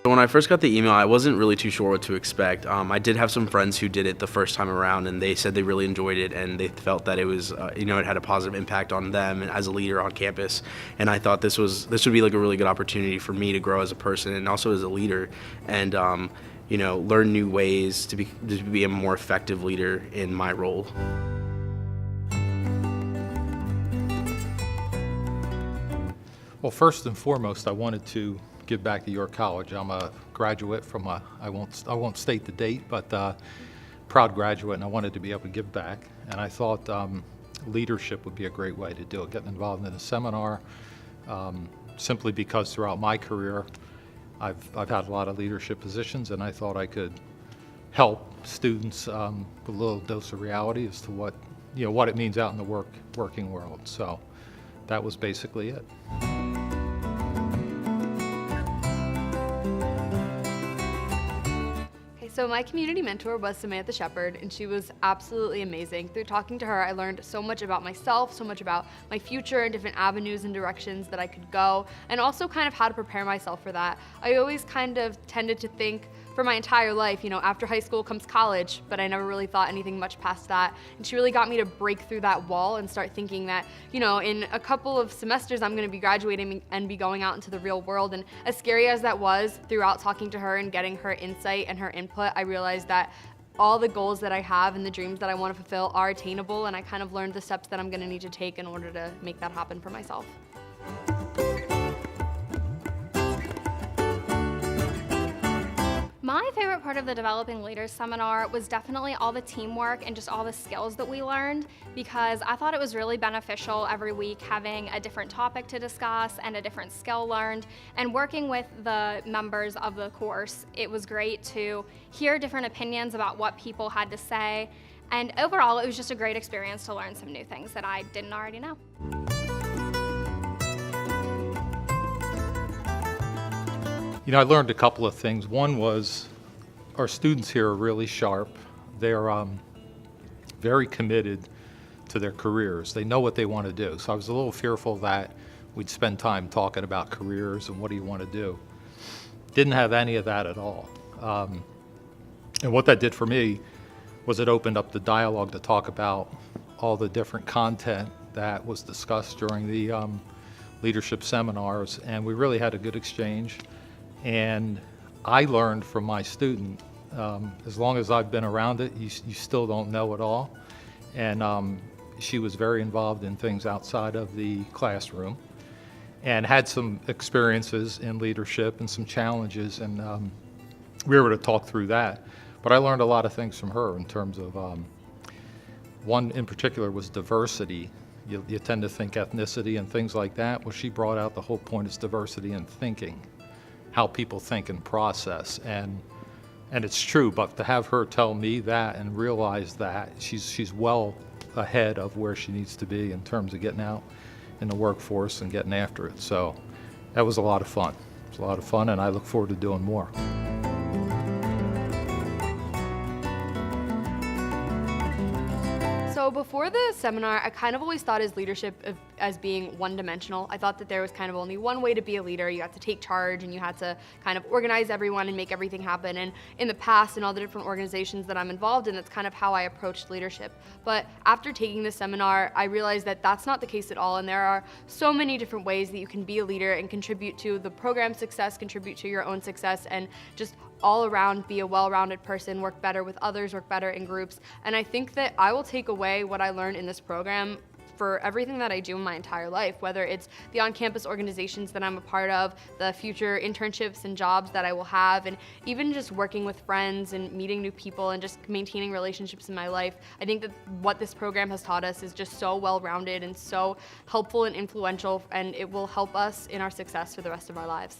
When I first got the email, I wasn't really too sure what to expect. I did have some friends who did it the first time around, and they said they really enjoyed it, and they felt that it was, it had a positive impact on them and as a leader on campus. And I thought this would be like a really good opportunity for me to grow as a person and also as a leader, and learn new ways to be a more effective leader in my role. Well, first and foremost, I wanted to give back to York College. I'm a graduate from I won't state the date, but proud graduate, and I wanted to be able to give back. And I thought leadership would be a great way to do it, getting involved in a seminar, simply because throughout my career, I've had a lot of leadership positions, and I thought I could help students with a little dose of reality as to what it means out in the working world. So that was basically it. So my community mentor was Samantha Shepard, and she was absolutely amazing. Through talking to her, I learned so much about myself, so much about my future and different avenues and directions that I could go, and also kind of how to prepare myself for that. I always kind of tended to think for my entire life, after high school comes college, but I never really thought anything much past that. And she really got me to break through that wall and start thinking that, in a couple of semesters, I'm gonna be graduating and be going out into the real world. And as scary as that was, throughout talking to her and getting her insight and her input, I realized that all the goals that I have and the dreams that I want to fulfill are attainable, and I kind of learned the steps that I'm gonna need to take in order to make that happen for myself. My favorite part of the Developing Leaders seminar was definitely all the teamwork and just all the skills that we learned, because I thought it was really beneficial every week having a different topic to discuss and a different skill learned, and working with the members of the course. It was great to hear different opinions about what people had to say, and overall it was just a great experience to learn some new things that I didn't already know. I learned a couple of things. One was our students here are really sharp. They're very committed to their careers. They know what they want to do. So I was a little fearful that we'd spend time talking about careers and what do you want to do. Didn't have any of that at all. And what that did for me was it opened up the dialogue to talk about all the different content that was discussed during the leadership seminars, and we really had a good exchange. And I learned from my student, as long as I've been around it, you still don't know it all. And she was very involved in things outside of the classroom and had some experiences in leadership and some challenges, and we were able to talk through that. But I learned a lot of things from her in terms of, one in particular was diversity. You tend to think ethnicity and things like that. Well, she brought out the whole point is diversity in thinking, how people think and process, and it's true. But to have her tell me that and realize that she's well ahead of where she needs to be in terms of getting out in the workforce and getting after it. So that was a lot of fun. It was a lot of fun, and I look forward to doing more. So before the seminar, I kind of always thought as leadership as being one-dimensional. I thought that there was kind of only one way to be a leader. You had to take charge and you had to kind of organize everyone and make everything happen. And in the past, in all the different organizations that I'm involved in, that's kind of how I approached leadership. But after taking the seminar, I realized that that's not the case at all. And there are so many different ways that you can be a leader and contribute to the program's success, contribute to your own success, and just all around be a well-rounded person, work better with others, work better in groups. And I think that I will take away what I learned in this program for everything that I do in my entire life, whether it's the on-campus organizations that I'm a part of, the future internships and jobs that I will have, and even just working with friends and meeting new people and just maintaining relationships in my life. I think that what this program has taught us is just so well-rounded and so helpful and influential, and it will help us in our success for the rest of our lives.